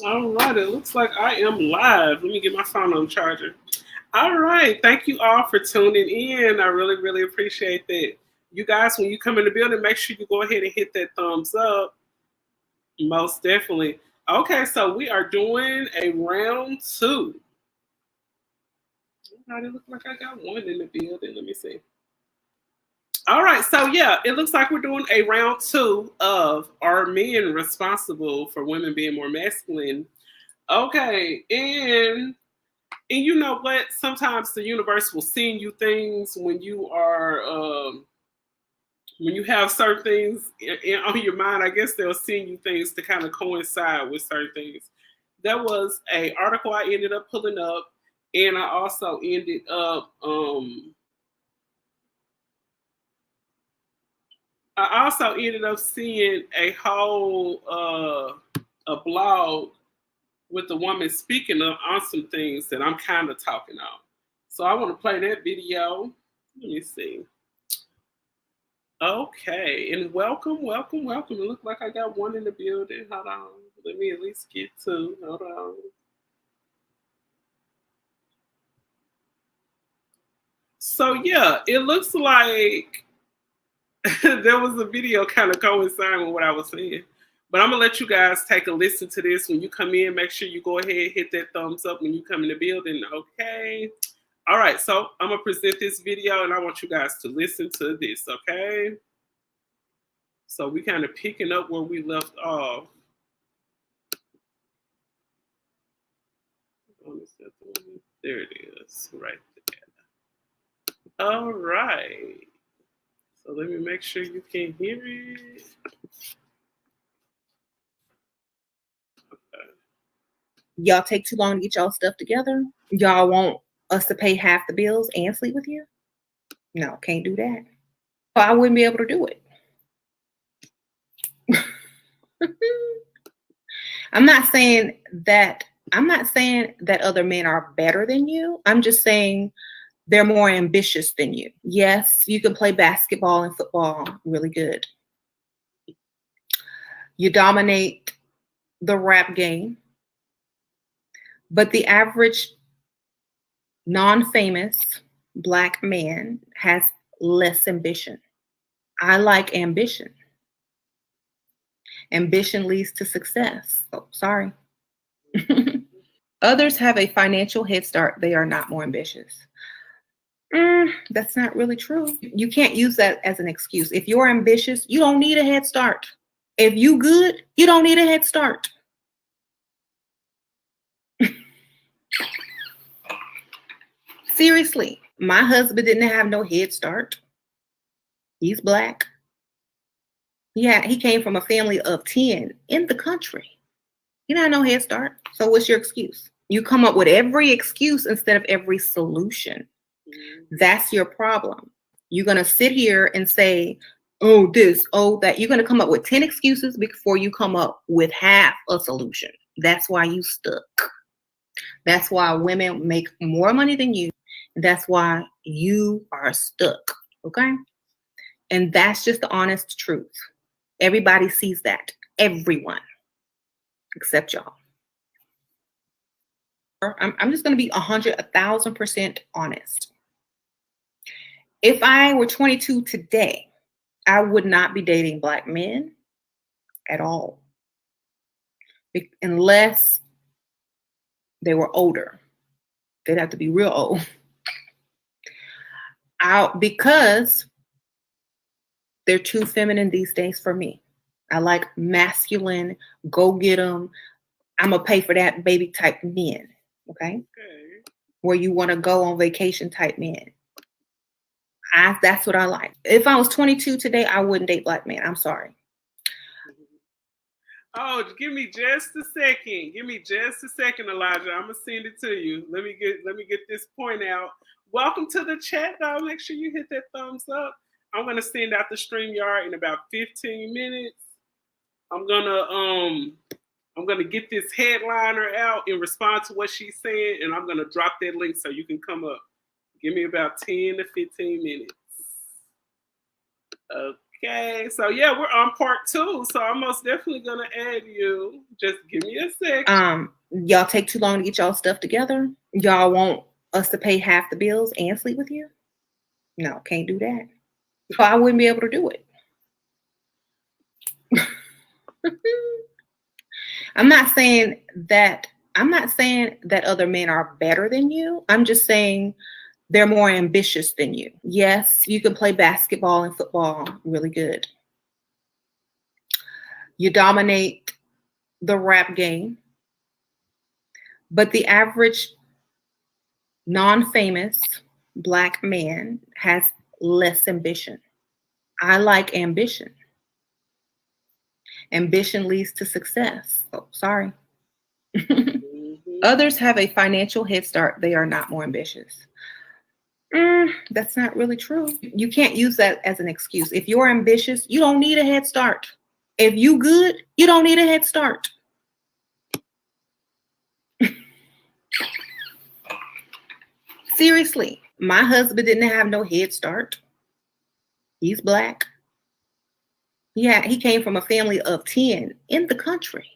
All right, it looks like I am live. Let me get my phone on charger. All right, thank you all for tuning in. I really, really appreciate that. You guys, when you come in the building, make sure you go ahead and hit that thumbs up. Most definitely. Okay, so we are doing a round two. All right, it looks like I got one in the building. Let me see. All right, so yeah, it looks like we're doing a round two of Are Men Responsible for Women Being More Masculine? Okay, and you know what? Sometimes the universe will send you things when you are when you have certain things on your mind. I guess they'll send you things to kind of coincide with certain things. There was a article I ended up pulling up, and I also ended up seeing a whole a blog with the woman speaking on some things that I'm kind of talking on. So I want to play that video. Let me see. Okay, and welcome, welcome, welcome. It looks like I got one in the building. Hold on. Let me at least get two. Hold on. So yeah, it looks like there was a video kind of coinciding with what I was saying. But I'm gonna let you guys take a listen to this when you come in. Make sure you go ahead and hit that thumbs up when you come in the building. Okay. All right, so I'm gonna present this video and I want you guys to listen to this, okay? So we kind of picking up where we left off. There it is, right there. All right. So let me make sure you can hear it. Okay. Y'all take too long to get y'all stuff together? Y'all want us to pay half the bills and sleep with you? No, can't do that. I wouldn't be able to do it. I'm not saying that other men are better than you. I'm just saying they're more ambitious than you. Yes, you can play basketball and football really good. You dominate the rap game. But the average non-famous Black man has less ambition. I like ambition. Ambition leads to success. Oh, sorry. Others have a financial head start. They are not more ambitious. That's not really true. You can't use that as an excuse. If you're ambitious, you don't need a head start. If you good, you don't need a head start. Seriously, my husband didn't have no head start. He's Black. He came from a family of 10 in the country. He didn't have no head start. So what's your excuse? You come up with every excuse instead of every solution. That's your problem. You're going to sit here and say, oh, this, oh, that. You're going to come up with 10 excuses before you come up with half a solution. That's why you stuck. That's why women make more money than you. That's why you are stuck. Okay? And that's just the honest truth. Everybody sees that. Everyone. Except y'all. I'm just going to be 1,000% honest. If I were 22 today, I would not be dating Black men at all. Unless they were older. They'd have to be real old. Because they're too feminine these days for me. I like masculine, go get them. I'm going to pay for that baby type men. Okay? Where you want to go on vacation type men. That's what I like. If I was 22 today, I wouldn't date Black men. I'm sorry. Oh, give me just a second. Give me just a second, Elijah. I'm gonna send it to you. Let me get this point out. Welcome to the chat, though. Make sure you hit that thumbs up. I'm gonna send out the StreamYard in about 15 minutes. I'm gonna get this headliner out and respond to what she's saying, and I'm gonna drop that link so you can come up. Give me about 10 to 15 minutes. Okay, so yeah, we're on part 2, so I'm most definitely gonna add you. Just give me a second. Y'all take too long to get y'all stuff together. Y'all want us to pay half the bills and sleep with you? No, can't do that. So I wouldn't be able to do it. I'm not saying that other men are better than you. I'm just saying they're more ambitious than you. Yes, you can play basketball and football really good. You dominate the rap game. But the average non-famous Black man has less ambition. I like ambition. Ambition leads to success. Oh, sorry. Others have a financial head start. They are not more ambitious. That's not really true. You can't use that as an excuse. If you're ambitious, you don't need a head start. If you good, you don't need a head start. Seriously, my husband didn't have no head start. He's Black. He came from a family of 10 in the country.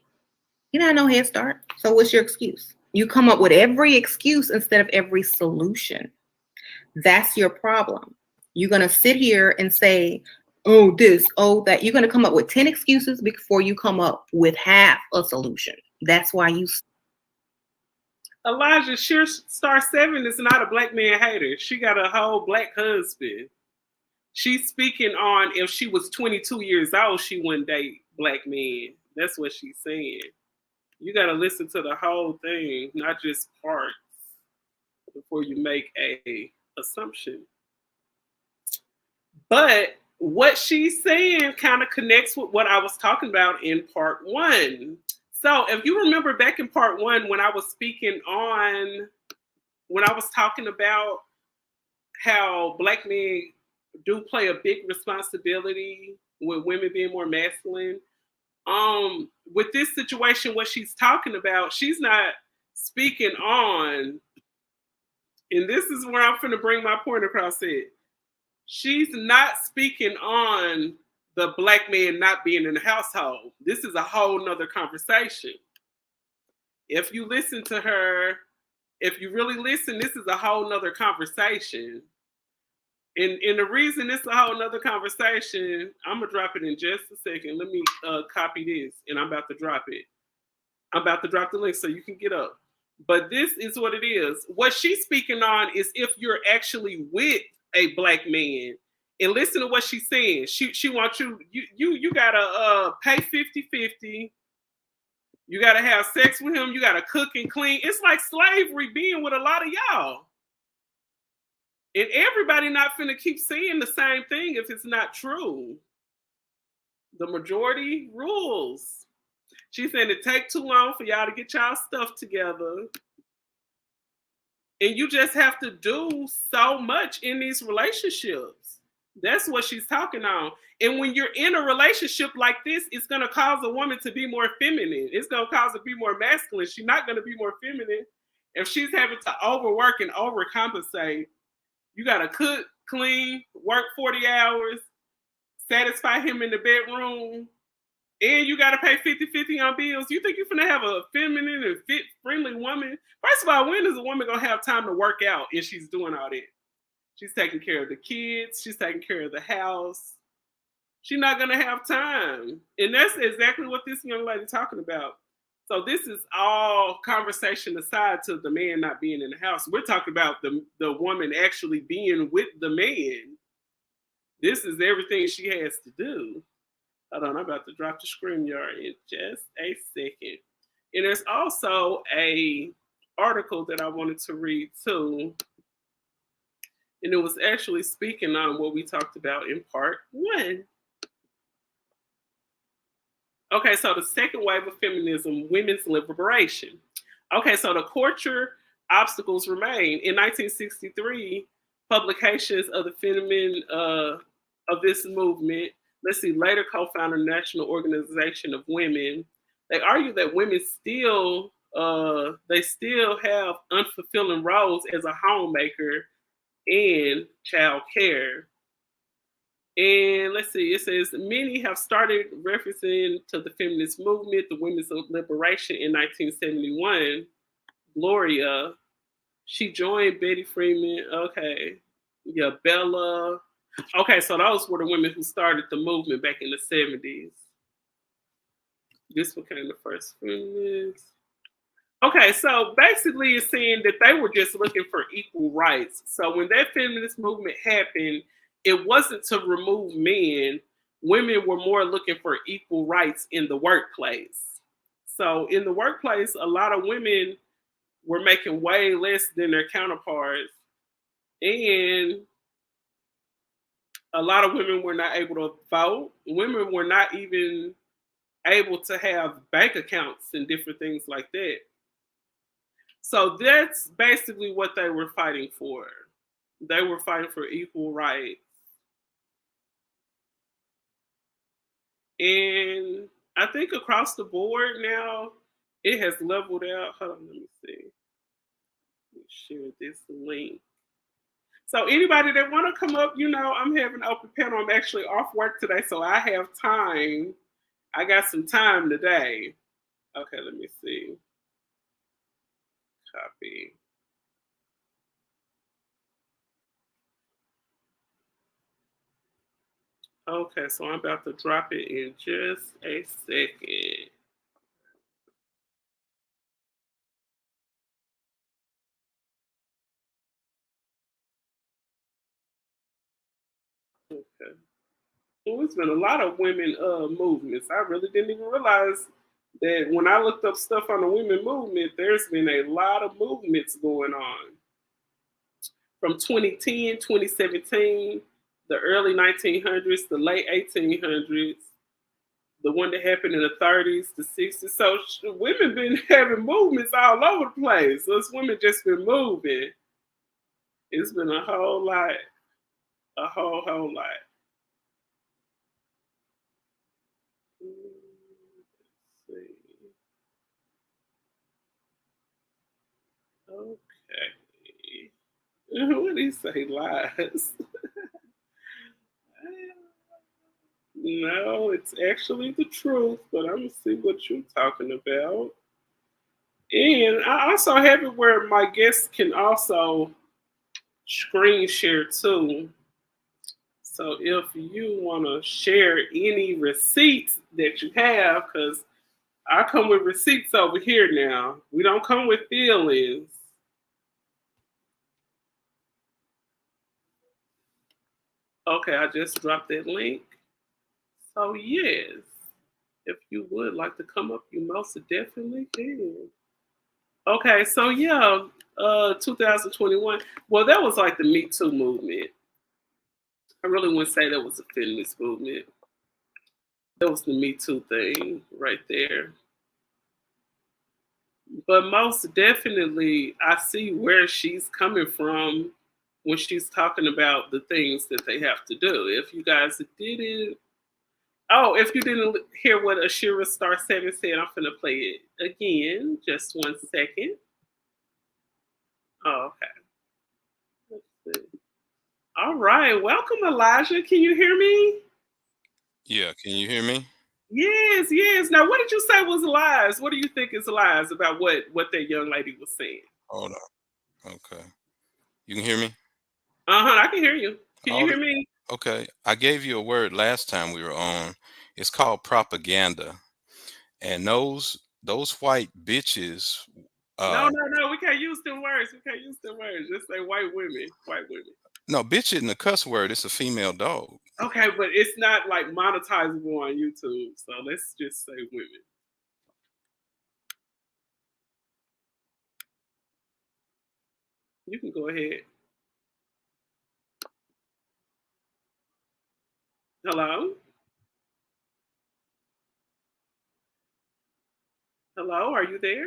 He didn't have no head start. So what's your excuse? You come up with every excuse instead of every solution. That's your problem. You're going to sit here and say, oh, this, oh, that. You're going to come up with 10 excuses before you come up with half a solution. That's why you... Elijah Sheer Star 7 is not a Black man hater. She got a whole Black husband. She's speaking on if she was 22 years old, she wouldn't date Black men. That's what she's saying. You got to listen to the whole thing, not just parts, before you make a assumption. But what she's saying kind of connects with what I was talking about in part 1. So if you remember back in part 1, when I was talking about how Black men do play a big responsibility with women being more masculine, with this situation, what she's talking about, she's not speaking on, and this is where I'm going to bring my point across it. She's not speaking on the Black man not being in the household. This is a whole nother conversation. If you listen to her, if you really listen, this is a whole nother conversation. And the reason this is a whole nother conversation, I'm going to drop it in just a second. Let me copy this, and I'm about to drop it. I'm about to drop the link so you can get up. But this is what it is. What she's speaking on is if you're actually with a Black man, and listen to what she's saying. She wants you gotta pay 50-50. You gotta have sex with him. You gotta cook and clean. It's like slavery being with a lot of y'all. And everybody not finna keep saying the same thing if it's not true. The majority rules. She's saying it take too long for y'all to get y'all stuff together. And you just have to do so much in these relationships. That's what she's talking on. And when you're in a relationship like this, it's going to cause a woman to be more feminine. It's going to cause her to be more masculine. She's not going to be more feminine. If she's having to overwork and overcompensate, you got to cook, clean, work 40 hours, satisfy him in the bedroom, and you got to pay 50-50 on bills. You think you're going to have a feminine and fit, friendly woman? First of all, when is a woman going to have time to work out if she's doing all that? She's taking care of the kids. She's taking care of the house. She's not going to have time. And that's exactly what this young lady talking about. So this is all conversation aside to the man not being in the house. We're talking about the woman actually being with the man. This is everything she has to do. Hold on, I'm about to drop the StreamYard in just a second. And there's also a article that I wanted to read too. And it was actually speaking on what we talked about in part 1. Okay, so the second wave of feminism, women's liberation. Okay, so the culture obstacles remain. In 1963, publications of the feminine of this movement, let's see, later co-founder National Organization of Women, they argue that women still have unfulfilling roles as a homemaker and child care. And let's see, it says many have started referencing to the feminist movement, the women's liberation in 1971. Gloria, she joined Betty Freeman. Okay. Yeah, Bella. Okay, so those were the women who started the movement back in the 70s. This became the first feminist. Okay, so basically it's saying that they were just looking for equal rights. So when that feminist movement happened, it wasn't to remove men. Women were more looking for equal rights in the workplace. So in the workplace, a lot of women were making way less than their counterparts. And a lot of women were not able to vote. Women were not even able to have bank accounts and different things like that. So that's basically what they were fighting for. They were fighting for equal rights. And I think across the board now, it has leveled out. Hold on, let me see. Let me share this link. So anybody that want to come up, I'm having an open panel. I'm actually off work today, so I have time. I got some time today. Okay, let me see. Copy. Okay, so I'm about to drop it in just a second. Okay. Well, it's been a lot of women movements. I really didn't even realize that when I looked up stuff on the women movement, there's been a lot of movements going on. From 2010, 2017, the early 1900s, the late 1800s, the one that happened in the 30s, the 60s. So women been having movements all over the place. Those women just been moving. It's been a whole lot, a whole lot. Let's see. Okay. What do you say, lies? No, it's actually the truth, but I'm gonna see what you're talking about. And I also have it where my guests can also screen share too. So if you want to share any receipts that you have, because I come with receipts over here now. We don't come with feelings. Okay, I just dropped that link. So yes, if you would like to come up, you most definitely can. Okay, so yeah, 2021. Well, that was like the Me Too movement. I really wouldn't say that was a feminist movement. That was the Me Too thing right there. But most definitely, I see where she's coming from when she's talking about the things that they have to do. If you guys didn't, if you didn't hear what Ashira Star 7 said, I'm going to play it again. Just 1 second. Oh, okay. Let's see. All right. Welcome, Elijah. Can you hear me? Yeah, can you hear me? Yes, yes. Now, what did you say was lies? What do you think is lies about what that young lady was saying? Hold on. Okay. You can hear me? I can hear you. Can you All the, hear me? okay. I gave you a word last time we were on. It's called propaganda. And those white bitches No, uh no, no. We can't use them words. We can't use them words. Just say white women. White women. no, bitch isn't a cuss word, it's a female dog. Okay, but it's not like monetizable on YouTube. So let's just say women. You can go ahead. Hello? Hello? Are you there?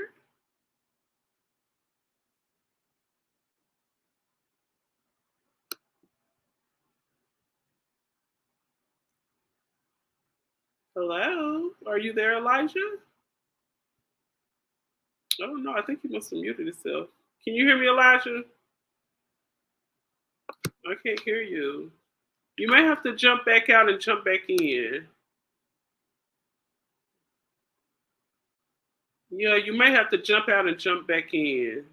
Hello? Are you there, Elijah? Oh no, I think he must have muted himself. Can you hear me, Elijah? I can't hear you. You may have to jump back out and jump back in. Yeah, you may have to jump out and jump back in.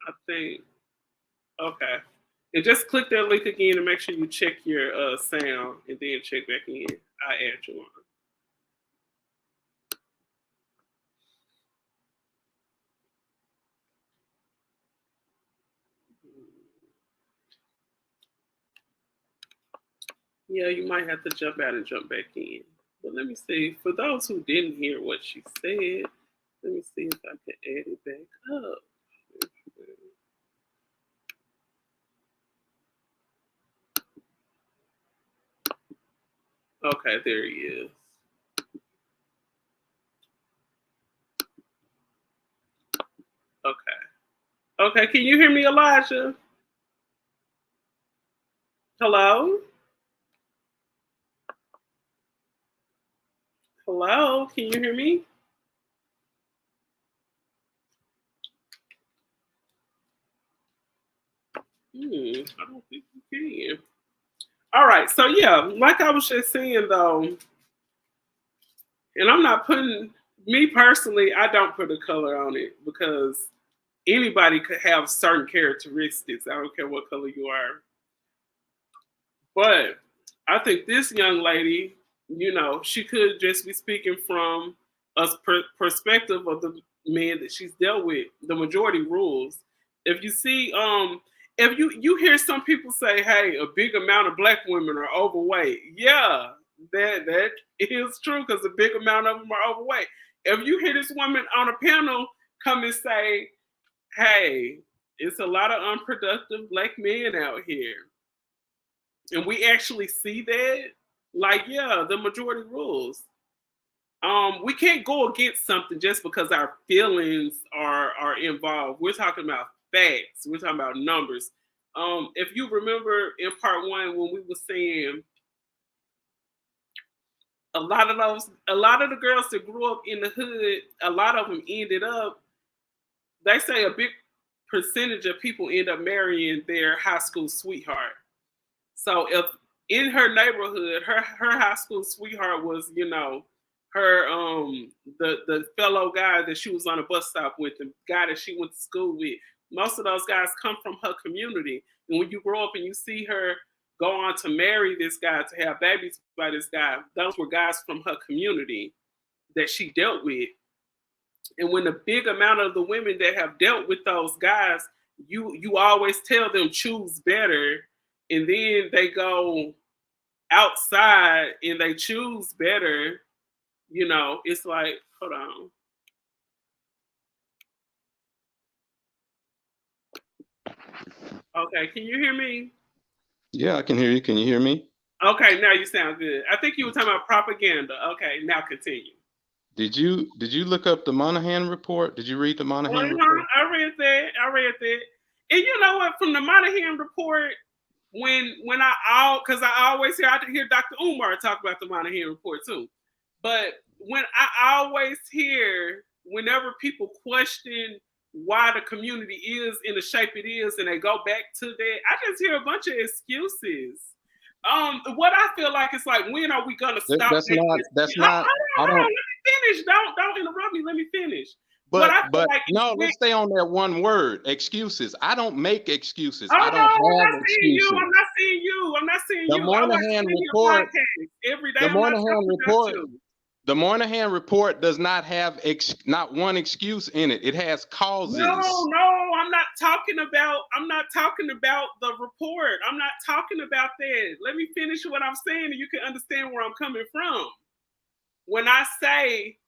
I think. Okay. And just click that link again and make sure you check your sound and then check back in. I add you on. Yeah, you might have to jump out and jump back in. But let me see. For those who didn't hear what she said, let me see if I can add it back up. Okay, there he is. Okay. Okay, can you hear me, Elijah? Hello? Hello? Can you hear me? I don't think you can. All right, so yeah, like I was just saying though, and I'm not putting me personally, I don't put a color on it because anybody could have certain characteristics. I don't care what color you are. But I think this young lady, she could just be speaking from a perspective of the men that she's dealt with. The majority rules. If you see, if you hear some people say, "Hey, a big amount of black women are overweight," yeah, that is true because a big amount of them are overweight. If you hear this woman on a panel come and say, "Hey, it's a lot of unproductive black men out here," and we actually see that, like, yeah, the majority rules. We can't go against something just because our feelings are involved. We're talking about facts. We're talking about numbers. If you remember in part one when we were saying a lot of the girls that grew up in the hood, a lot of them ended up. They say a big percentage of people end up marrying their high school sweetheart. So if in her neighborhood, her high school sweetheart was, her the fellow guy that she was on a bus stop with, the guy that she went to school with. Most of those guys come from her community. And when you grow up and you see her go on to marry this guy, to have babies by this guy, those were guys from her community that she dealt with. And when a big amount of the women that have dealt with those guys, you always tell them choose better, and then they go outside and they choose better. It's like, hold on. Okay, can you hear me? Yeah, I can hear you. Can you hear me? Okay, now you sound good. I think you were talking about propaganda. Okay, now continue. Did you look up the Monahan report? Did you read the Monahan report? I read that. And you know what? From the Monahan report, when because I always hear Dr. Umar talk about the Monahan report too. But when I always hear whenever people question why the community is in the shape it is, and they go back to that, I just hear a bunch of excuses. What I feel like it's like, when are we gonna stop? That's not. Hold on, let me finish. Don't interrupt me. Let me finish. But no, let's stay on that one word, excuses. I don't make excuses. I don't have excuses. I'm not seeing you. The Moynihan report. Every day. The Moynihan report does not have not one excuse in it. It has causes. No, I'm not talking about the report. I'm not talking about that. Let me finish what I'm saying and you can understand where I'm coming from. When I say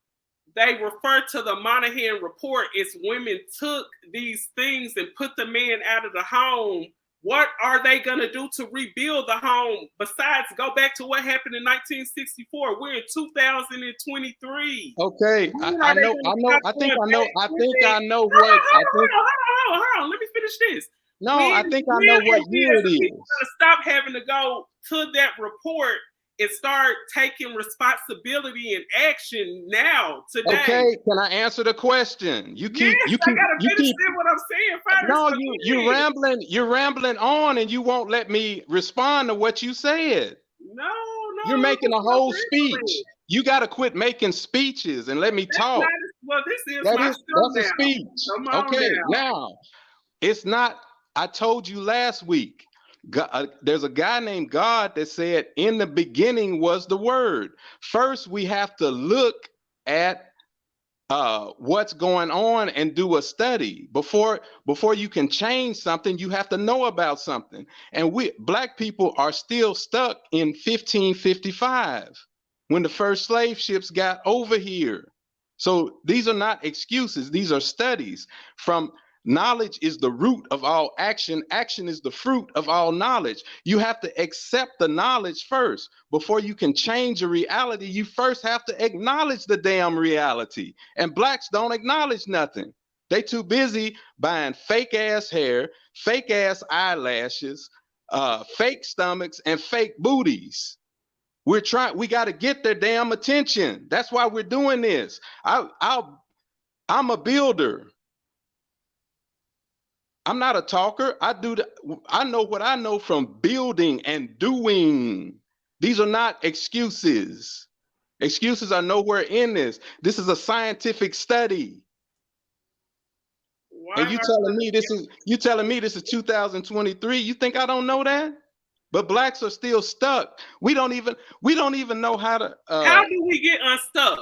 they refer to the Moynihan report, it's women took these things and put the man out of the home. What are they going to do to rebuild the home besides go back to what happened in 1964? We're in 2023. Okay, I think I know what. Hold on. Let me finish this. No, I think I know what year it is. People are going to stop having to go to that report and start taking responsibility and action now, today. Okay, can I answer the question? You keep, Yes, I gotta finish keep. what I'm saying first. No, So you're rambling on, and you won't let me respond to what you said. no, You're making a no whole rambling. speech. You got to quit making speeches and let me That's talk. not, well, this is my show That's a now. speech. Come on Okay, now. now it's not. I told you last week. There's a guy named God that said, "In the beginning was the Word." First, we have to look at what's going on and do a study before you can change something. You have to know about something, and we black people are still stuck in 1555 when the first slave ships got over here. So these are not excuses, these are studies. From knowledge is the root of all action, action is the fruit of all knowledge. You have to accept the knowledge first. Before you can change a reality, you first have to acknowledge the damn reality. And blacks don't acknowledge nothing. They too busy buying fake ass hair, fake ass eyelashes, fake stomachs, and fake booties. We got to get their damn attention. That's why we're doing this. I'm a builder. I'm not a talker. I know what I know from building and doing. These are not excuses. Excuses are nowhere in this. This is a scientific study. And you telling me this is 2023? You think I don't know that? But blacks are still stuck. We don't even know how to how do we get unstuck?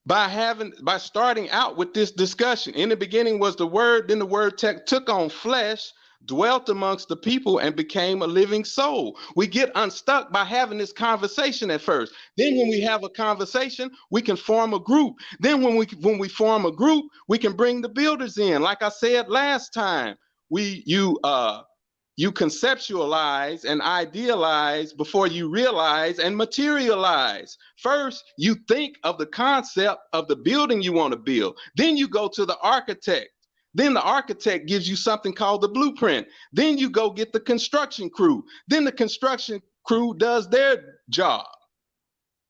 By starting out with this discussion. In the beginning was the Word, then the Word took on flesh, dwelt amongst the people, and became a living soul. We get unstuck by having this conversation at first. Then when we have a conversation, we can form a group. Then when we form a group, we can bring the builders in. Like I said last time, you conceptualize and idealize before you realize and materialize. First, you think of the concept of the building you want to build. Then you go to the architect. Then the architect gives you something called the blueprint. Then you go get the construction crew. Then the construction crew does their job.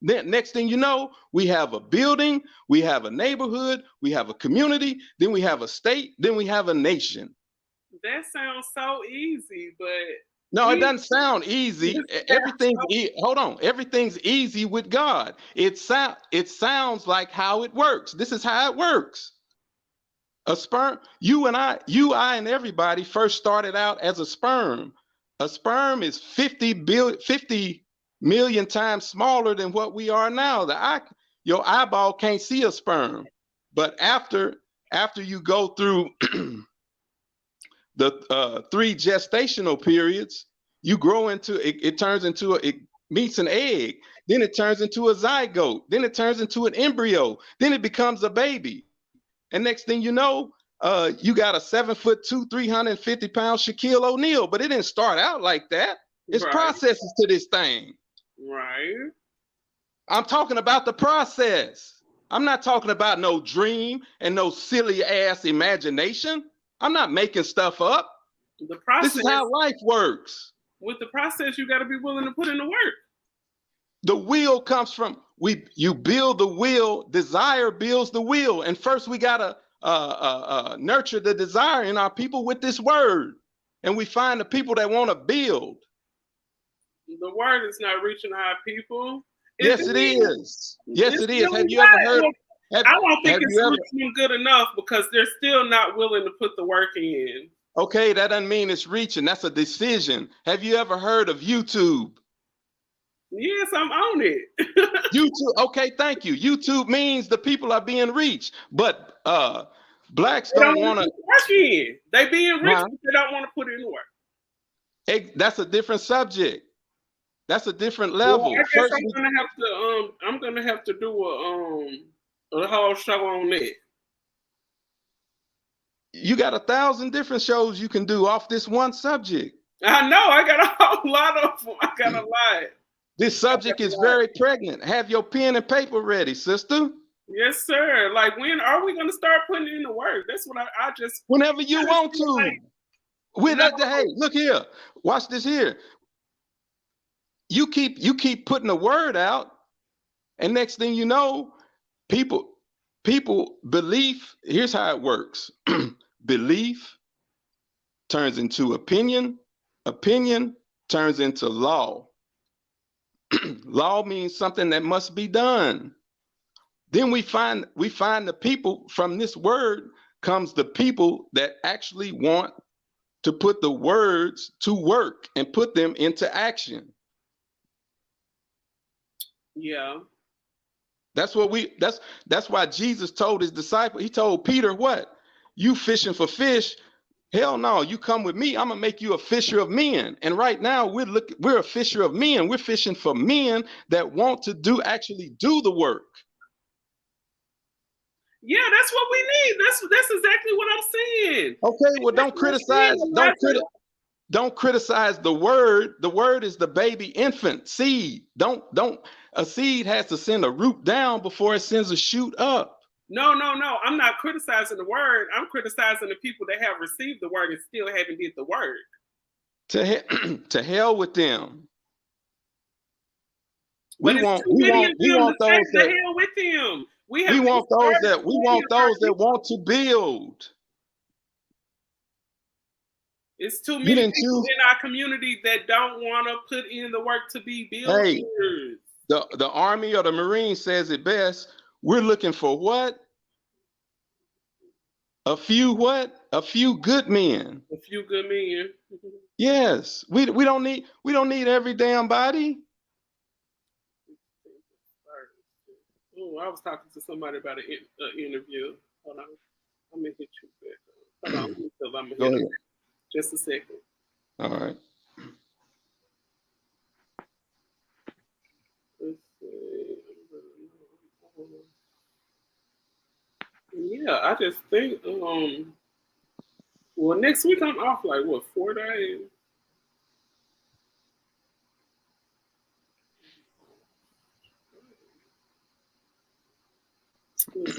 Then next thing you know, we have a building, we have a neighborhood, we have a community, then we have a state, then we have a nation. That sounds so easy, but no, it doesn't sound easy. Hold on. Everything's easy with God. It sounds like how it works. This is how it works. A sperm, you, I, and everybody first started out as a sperm. A sperm is 50 million times smaller than what we are now. Your eyeball can't see a sperm. But after you go through the 3 gestational periods, you grow into it meets an egg, then it turns into a zygote, then it turns into an embryo, then it becomes a baby. And next thing you know, you got a 7'2", 350-pound Shaquille O'Neal, but it didn't start out like that. It's right. Processes to this thing. Right. I'm talking about the process. I'm not talking about no dream and no silly ass imagination. I'm not making stuff up. The process, this is how life works. With the process, you got to be willing to put in the work. The will comes from you build the will. Desire builds the will, and first we gotta nurture the desire in our people with this word, and we find the people that want to build. The word is not reaching our people. Yes, it is. Yes, it is. Have you ever heard? I don't think it's reaching good enough because they're still not willing to put the work in. Okay, that doesn't mean it's reaching. That's a decision. Have you ever heard of YouTube? Yes, I'm on it. YouTube. Okay, thank you. YouTube means the people are being reached, but blacks don't want to work in. They being reached, but they don't want to put in the work. That's a different subject. That's a different level. Well, I guess I'm gonna have to do a whole show on that. You got 1,000 different shows you can do off this one subject. I know. I got a whole lot of them. I got a lot. This subject is very pregnant. Have your pen and paper ready, sister. Yes, sir. Like, when are we going to start putting in the work? That's what I just... Whenever you want to. Hey, look here. Watch this here. you keep putting the word out, and next thing you know, people belief. Here's how it works: belief turns into opinion, opinion turns into law. Law means something that must be done. Then we find the people from this word comes the people that actually want to put the words to work and put them into action. Yeah. That's why Jesus told his disciple, he told Peter, what? You fishing for fish? Hell no, you come with me. I'm gonna make you a fisher of men. And right now we're a fisher of men. We're fishing for men that want to actually do the work. Yeah, that's what we need. That's exactly what I'm saying. Okay, well, don't criticize the word. The word is the baby infant seed. A seed has to send a root down before it sends a shoot up. No. I'm not criticizing the word. I'm criticizing the people that have received the word and still haven't did the work. To hell with them. We want those that hell with them. We want those that want to build. It's too many people in our community that don't want to put in the work to be builders. Hey, the Army or the Marines says it best. We're looking for what? A few what? A few good men. A few good men. Yes, we don't need every damn body. Oh, I was talking to somebody about an interview. Hold on, I'm gonna hit you back. Hold on, because I'm gonna hit you. Just a second. All right. Let's see. Yeah, I just think well, next week I'm off like what, 4 days? Let's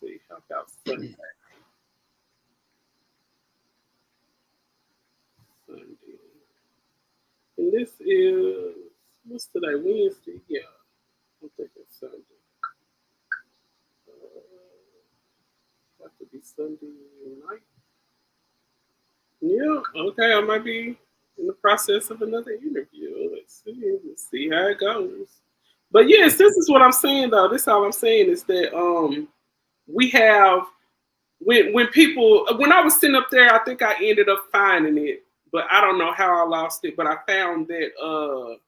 see. How about Sunday? And this is, what's today? Wednesday? Yeah. I think it's Sunday. Have to be Sunday night. Yeah, okay. I might be in the process of another interview. Let's see how it goes. But yes, this is what I'm saying though. This is all I'm saying is that we have when people when I was sitting up there, I think I ended up finding it, but I don't know how I lost it. But I found that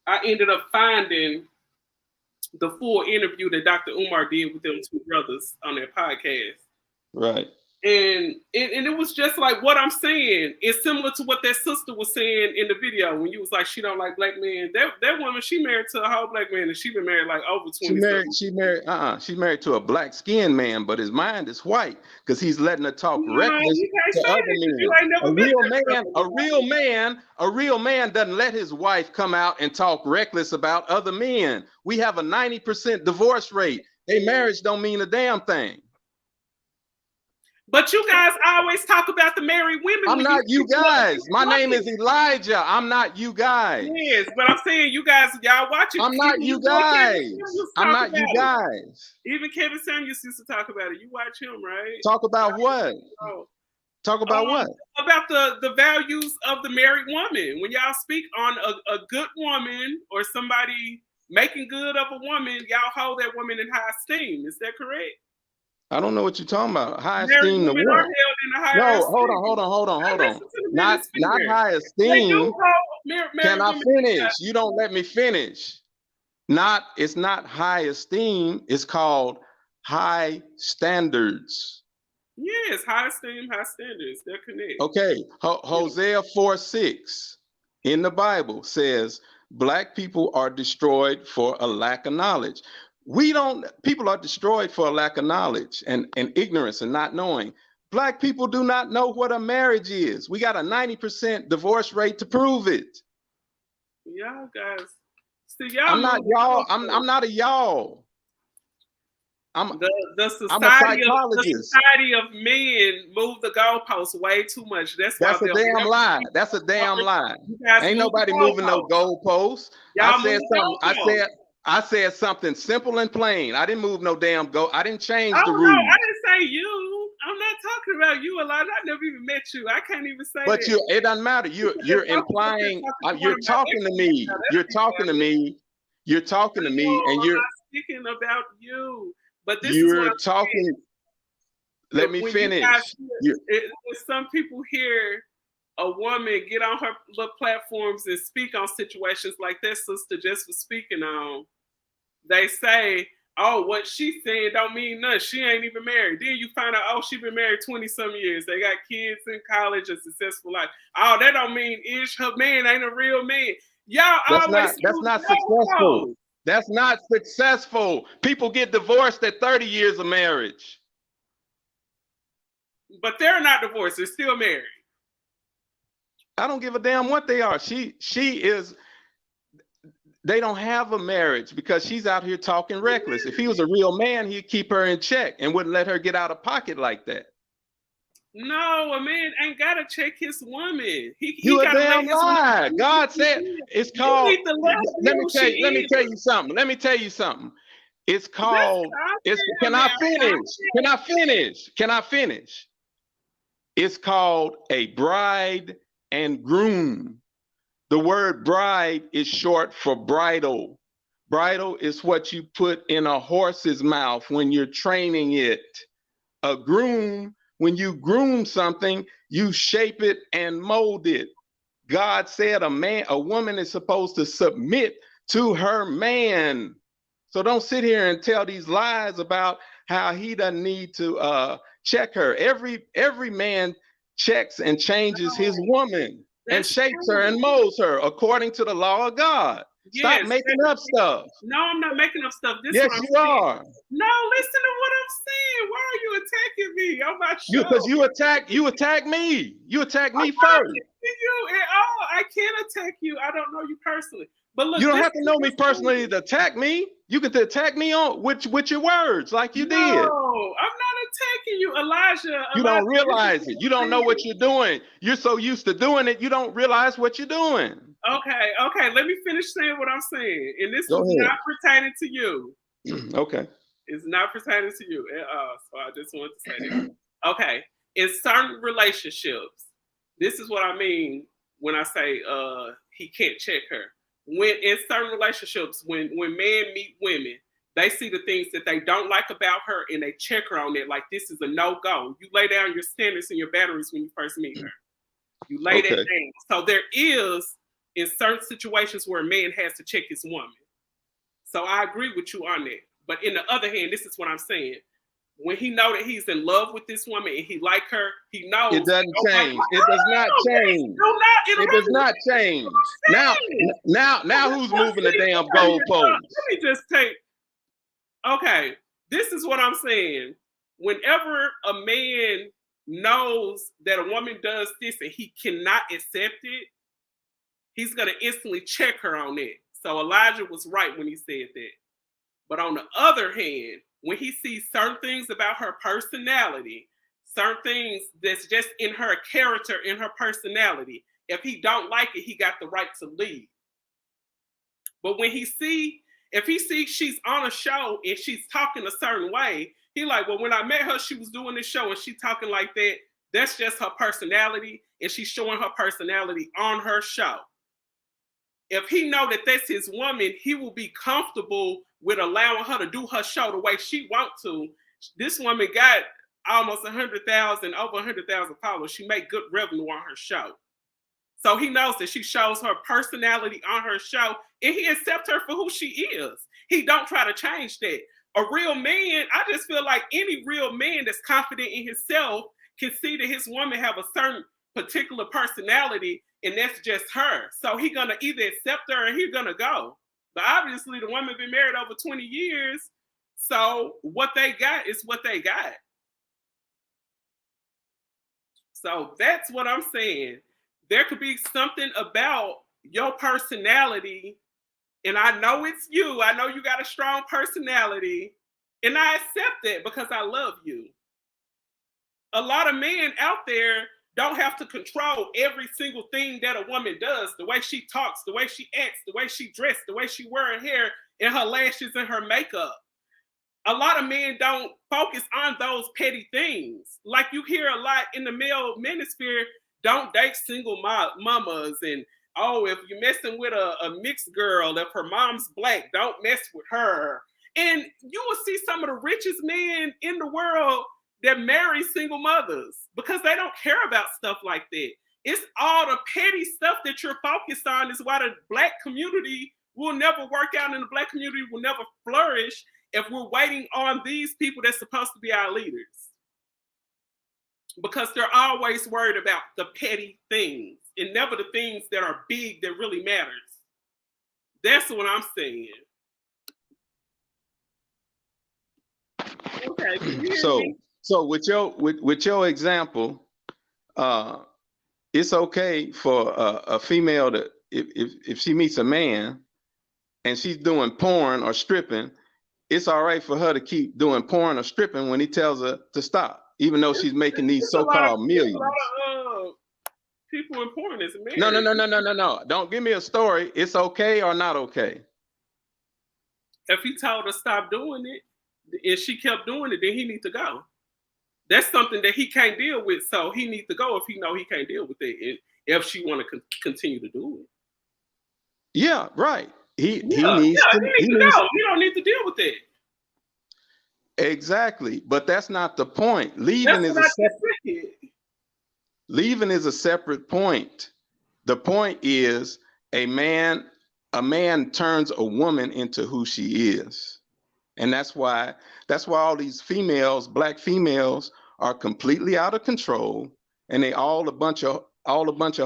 I ended up finding the full interview that Dr. Umar did with them two brothers on their podcast. Right. And it was just like what I'm saying. It's similar to what that sister was saying in the video when you was like, she don't like black men. That woman, she married to a whole black man, and she been married like over 20. She's married to a black skinned man, but his mind is white because he's letting her talk reckless to other men. A real man doesn't let his wife come out and talk reckless about other men. We have a 90% divorce rate. Their marriage don't mean a damn thing. But you guys always talk about the married women. I'm not you guys. My name is Elijah. I'm not you guys. Yes, but I'm saying you guys, y'all watch it. I'm not you guys. I'm not you guys. Even Kevin Samuels used to talk about it. You watch him, right? Talk about what? Talk about what? About the values of the married woman. When y'all speak on a good woman or somebody making good of a woman, y'all hold that woman in high esteem. Is that correct? I don't know what you're talking about. High esteem to what? No, hold on. Not high esteem. Can I finish? You don't let me finish. It's not high esteem. It's called high standards. Yes, high esteem, high standards. They're connected. Okay. Hosea 4:6 in the Bible says black people are destroyed for a lack of knowledge. People are destroyed for a lack of knowledge and ignorance and not knowing. Black people do not know what a marriage is. We got a 90% divorce rate to prove it. Y'all guys, see, y'all. I'm not y'all. I'm not a y'all. The I'm a society psychologist. of men move the goalposts way too much. That's why That's a they'll damn never lie. be That's a damn lie. You guys Ain't move the nobody moving no goalposts. goalposts. Y'all move I said something simple and plain. I didn't move no damn goal. I didn't change the Oh no, rules. I didn't say you. I'm not talking about you, Elijah. I never even met you. I can't even say But that. it doesn't matter. You're implying. You're talking to me. You're talking to me. You're talking to me, and I'm not speaking about you. But this is what you're I'm talking. saying. Let me When finish. you guys when some people hear a woman get on her little platforms and speak on situations like that sister just was speaking on, they say, oh, what she said don't mean nothing. She ain't even married. Then you find out, oh, she been married 20-some years. They got kids in college, a successful life. Oh, that don't mean her man ain't a real man. Y'all always that's not successful. That's not successful. People get divorced at 30 years of marriage. But they're not divorced. They're still married. I don't give a damn what they are. She is. They don't have a marriage because she's out here talking reckless. If he was a real man, he'd keep her in check and wouldn't let her get out of pocket like that. No, a man ain't gotta check his woman. You a damn lie. God said it's called. Let me tell you something. Let me tell you something. It's called. Can I finish? Can I finish? Can I finish? It's called a bride and groom. The word bride is short for bridle. Bridle is what you put in a horse's mouth when you're training it. A groom, when you groom something, you shape it and mold it. God said a woman is supposed to submit to her man. So don't sit here and tell these lies about how he doesn't need to check her. Every man checks and changes his woman and shapes her and molds her according to the law of God. Stop making up stuff. No, I'm not making up stuff. Yes, you are. No, listen to what I'm saying. Why are you attacking me on my show? Because you attack me. You attack me first. You at all. I can't attack you. I don't know you personally. But look, you don't have to know me personally to attack me. You can attack me on with your words, like you did. No, I'm not attacking you, Elijah. You don't realize it. You don't know what you're doing. You're so used to doing it, you don't realize what you're doing. Okay. Let me finish saying what I'm saying. And this is not pertaining to you. Okay. It's not pertaining to you at all. So I just want to say that. Okay. In certain relationships, this is what I mean when I say he can't check her. When in certain relationships, when men meet women, they see the things that they don't like about her and they check her on it. Like, this is a no-go. You lay down your standards and your batteries when you first meet her. You lay that down. So there is, in certain situations, where a man has to check his woman. So I agree with you on that. But in the other hand, this is what I'm saying. When he know that he's in love with this woman and he like her, he knows. It doesn't change. It does not change. It does not change. Now who's moving the damn goalpost? Let me just take. Okay, this is what I'm saying. Whenever a man knows that a woman does this and he cannot accept it, he's going to instantly check her on it. So Elijah was right when he said that. But on the other hand, when he sees certain things about her personality, certain things that's just in her character, in her personality, if he don't like it, he got the right to leave. But when if he sees she's on a show and she's talking a certain way, he like, well, when I met her, she was doing this show and she talking like that. That's just her personality, and she's showing her personality on her show. If he know that that's his woman, he will be comfortable with allowing her to do her show the way she wants to. This woman got almost 100,000, over 100,000 followers. She make good revenue on her show. So he knows that she shows her personality on her show, and he accepts her for who she is. He don't try to change that. A real man, I just feel like any real man that's confident in himself can see that his woman have a certain particular personality, and that's just her. So he's gonna either accept her or he's gonna go. But obviously the woman been married over 20 years, so what they got is what they got. So that's what I'm saying. There could be something about your personality, and I know it's you. I know you got a strong personality, And I accept that because I love you. A lot of men out there don't have to control every single thing that a woman does, the way she talks, the way she acts, the way she dressed, the way she wear her hair and her lashes and her makeup. A lot of men don't focus on those petty things. Like you hear a lot in the male manosphere, don't date single mamas, and oh, if you're messing with a mixed girl, if her mom's black, don't mess with her. And you will see some of the richest men in the world that marry single mothers because they don't care about stuff like that. It's all the petty stuff that you're focused on is why the black community will never work out and the black community will never flourish if we're waiting on these people that's supposed to be our leaders. Because they're always worried about the petty things and never the things that are big that really matters. That's what I'm saying. Okay. So with your example, it's okay for a female to if she meets a man and she's doing porn or stripping, it's all right for her to keep doing porn or stripping when he tells her to stop, even though she's making these so-called millions. A lot of people in porn is married. No. Don't give me a story. It's okay or not okay. If he told her stop doing it and she kept doing it, then he needs to go. That's something that he can't deal with, so he needs to go if he know he can't deal with it. If she want to continue to do it. Yeah, right. He needs to go. You don't need to deal with it. Exactly, but that's not the point. Leaving is a separate point. The point is a man turns a woman into who she is. And that's why all these females, black females, are completely out of control, and they all a bunch of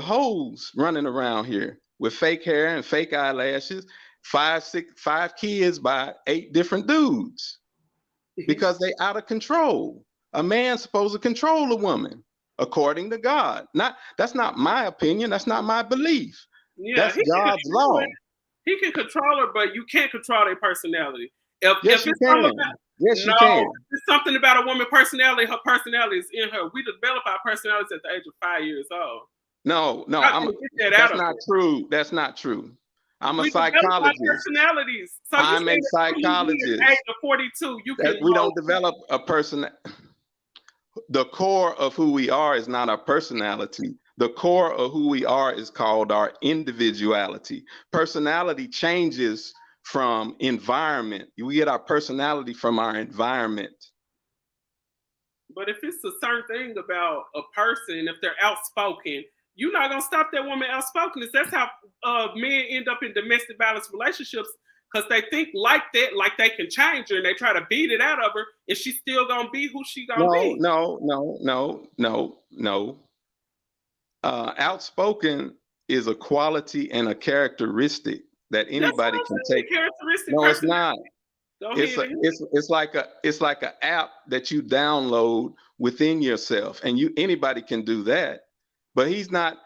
hoes running around here with fake hair and fake eyelashes, 5 kids by 8 different dudes, because they out of control. A man's supposed to control a woman according to God. That's not my opinion. That's not my belief. Yeah, that's God's law. He can control her, but you can't control their personality. Yes, you can. Yes, you can. It's something about a woman's personality. Her personality is in her. We develop our personalities at the age of 5 years old. No, that's not true. That's not true. I'm a psychologist. Personalities. So I'm a psychologist. At the age of 42, we don't develop a person. The core of who we are is not our personality. The core of who we are is called our individuality. Personality changes from environment. We get our personality from our environment. But if it's a certain thing about a person, if they're outspoken, you're not gonna stop that woman outspokenness. That's how men end up in domestic violence relationships, because they think like that, like they can change her, and they try to beat it out of her, and she's still gonna be who she gonna be. No. Outspoken is a quality and a characteristic that anybody can take. No, it's not. It's like an app that you download within yourself, and anybody can do that. But he doesn't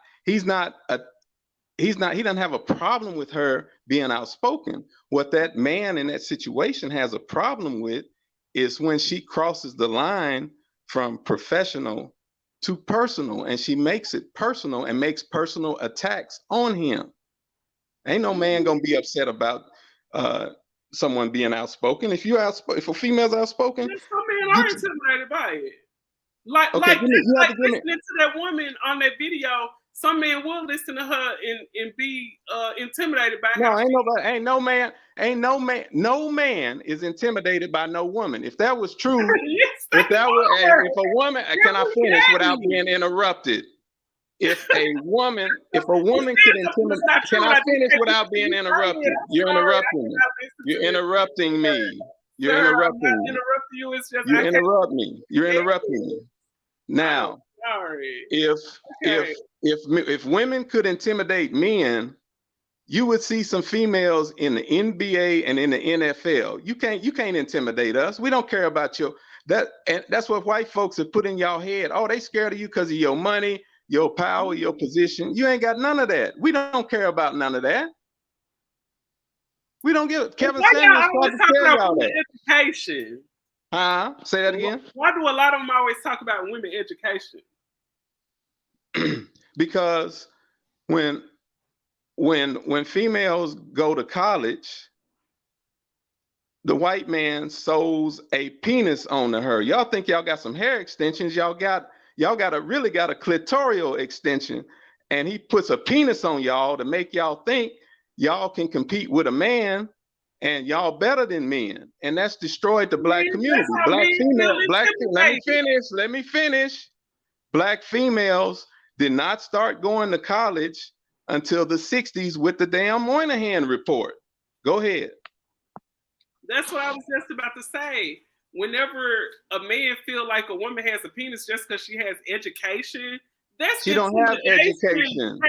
have a problem with her being outspoken. What that man in that situation has a problem with is when she crosses the line from professional to personal, and she makes it personal and makes personal attacks on him. Ain't no man gonna be upset about someone being outspoken. If a female's outspoken, some men are intimidated by it. Like listening to that woman on that video, some men will listen to her and be intimidated by her. No man is intimidated by no woman. If that was true, if a woman, can I finish without being interrupted? If a woman could intimidate, can I finish without being interrupted? You're interrupting me. You're interrupting me. You're interrupting me. You interrupt me. You're interrupting me. Now, if women could intimidate men, you would see some females in the NBA and in the NFL. You can't intimidate us. We don't care about and that's what white folks have put in y'all head. Oh, they scared of you because of your money, your power, your position. You ain't got none of that. We don't care about none of that. We don't give it. Kevin Samuels tried to tell y'all that. Education. Huh? Say that again. Why do a lot of them always talk about women education? Because when females go to college, the white man sews a penis onto her. Y'all think y'all got some hair extensions? Y'all really got a clitoral extension, and he puts a penis on y'all to make y'all think y'all can compete with a man, and y'all better than men, and that's destroyed the black community. Let me finish. Black females did not start going to college until the 60s with the damn Moynihan report. Go ahead. That's what I was just about to say. Whenever a man feel like a woman has a penis just because she has education, that's she don't have education.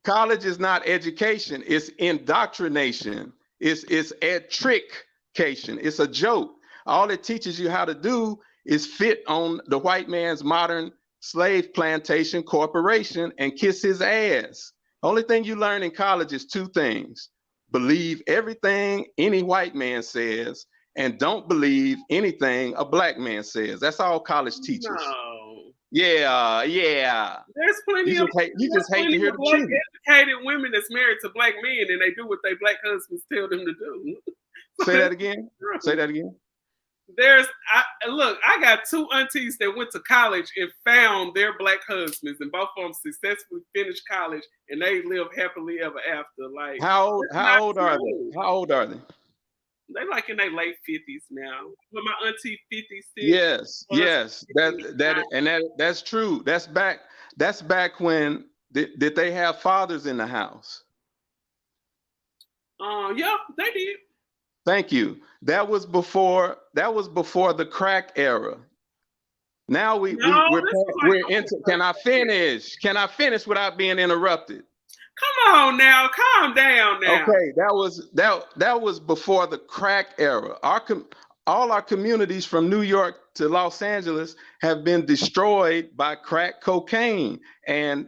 College is not education. It's indoctrination. It's edtrication. It's a joke. All it teaches you how to do is fit on the white man's modern slave plantation corporation and kiss his ass. Only thing you learn in college is two things: believe everything any white man says, and don't believe anything a black man says. That's all college teaches. No. Yeah. There's plenty you just hate to hear the truth. Educated women that's married to black men, and they do what their black husbands tell them to do. Say that again. I got two aunties that went to college and found their black husbands, and both of them successfully finished college, and they live happily ever after. Like, how old are they? They like in their late 50s now. But my auntie 56. Yes. That's true. That's back when did they have fathers in the house? Yeah, they did. Thank you. That was before the crack era. Now we're into. Can I finish without being interrupted? Come on now, calm down now. Okay, that was before the crack era. All our communities from New York to Los Angeles have been destroyed by crack cocaine and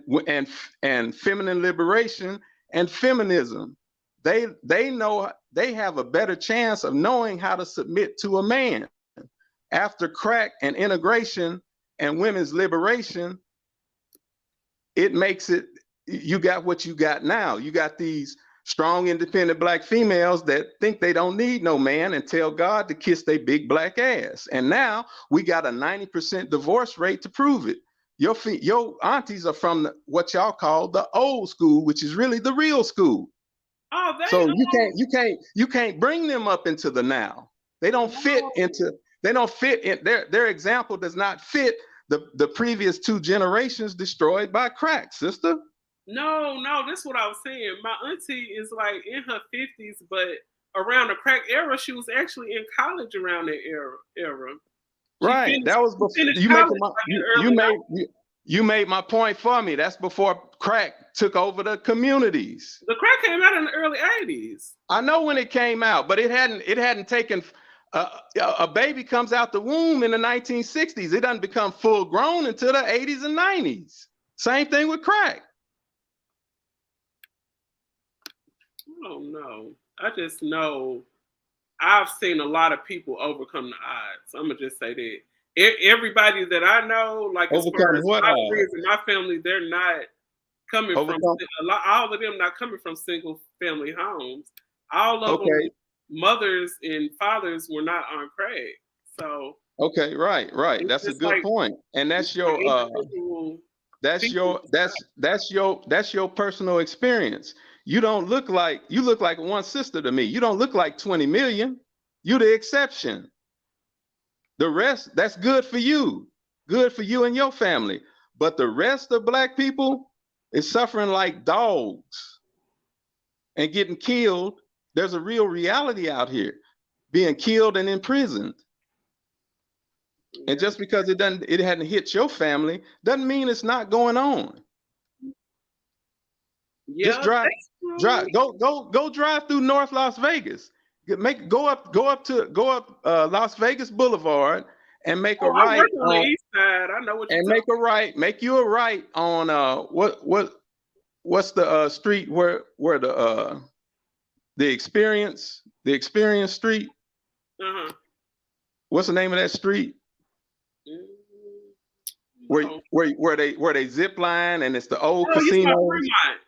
feminine liberation and feminism. They know they have a better chance of knowing how to submit to a man. After crack and integration and women's liberation, it makes it, you got what you got now. You got these strong, independent black females that think they don't need no man and tell God to kiss their big black ass. And now we got a 90% divorce rate to prove it. Your aunties are from what y'all call the old school, which is really the real school. Oh, so you can't bring them up into the now. They don't fit in their example does not fit the previous two generations destroyed by crack, sister. No, that's what I was saying. My auntie is like in her 50s, but around the crack era, she was actually in college around that era. Right. That was before you made my point for me. That's before crack took over the communities. The crack came out in the early 80s. I know when it came out, but it hadn't taken a baby comes out the womb in the 1960s. It doesn't become full grown until the 80s and 90s. Same thing with crack. Oh no. I just know I've seen a lot of people overcome the odds. I'm gonna just say that. Everybody that I know, like as far as my friends and my family, they're not coming from all of them not coming from single family homes. All of them mothers and fathers were not on crack. So right. That's a good point. And that's your personal experience. You look like one sister to me. You don't look like 20 million. You the exception. The rest, that's good for you and your family. But the rest of black people is suffering like dogs and getting killed. There's a real reality out here, being killed and imprisoned. And just because it hadn't hit your family doesn't mean it's not going on. Yeah, just go drive through North Las Vegas. Go up Las Vegas Boulevard and make a right on the east side. I know what you're and make you a right on what's the street where the experience street. What's the name of that street? No. Where they zip line and it's the old Oh, you casino. saw Fremont.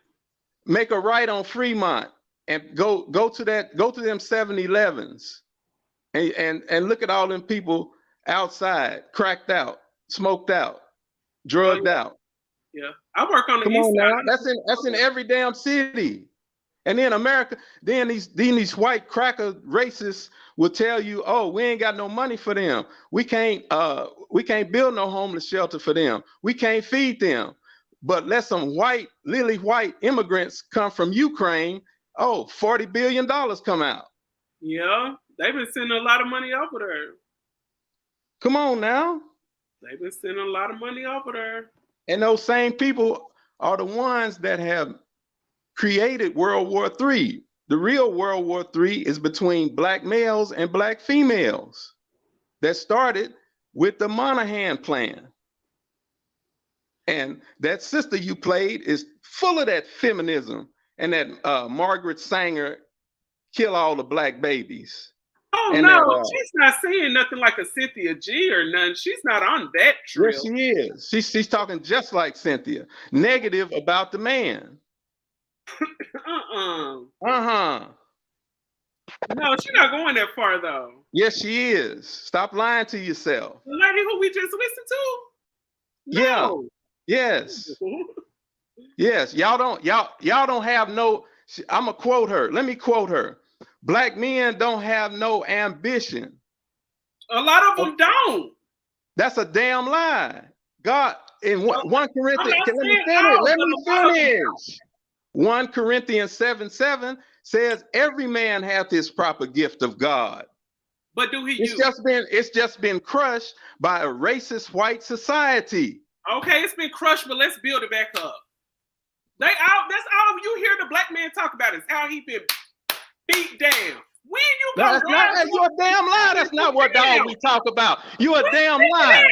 Make a right on Fremont and go to them 7-Elevens and look at all them people outside, cracked out, smoked out, drugged out. Yeah, I work on the Come east on side. now, that's in every damn city. And then America, then these white cracker racists will tell you, oh, we ain't got no money for them. We can't build no homeless shelter for them. We can't feed them. But let some lily white immigrants come from Ukraine, oh, $40 billion come out. Yeah, they've been sending a lot of money over there. Come on now. They've been sending a lot of money over there. And those same people are the ones that have created World War III. The real World War III is between black males and black females that started with the Moynihan Plan. And that sister you played is full of that feminism and that Margaret Sanger kill all the black babies. Oh, and no, that, she's not saying nothing like a Cynthia G or none. She's not on that trail. Yes, she is. She's talking just like Cynthia, negative about the man. Uh-huh. No, she's not going that far, though. Yes, she is. Stop lying to yourself. The lady who we just listened to? No. Yeah. Yes. Yes. Y'all don't have no, I'm gonna quote her. Let me quote her. Black men don't have no ambition. A lot of them don't. That's a damn lie. God, in 1 Corinthians, let me finish. 1 Corinthians 7:7 says every man hath his proper gift of God. But do he it's just been crushed by a racist white society. Okay, it's been crushed, but let's build it back up. That's all you hear the black man talk about is how he been beat down. When you go you're a damn lie. That's not what dog we talk about. You a damn lie.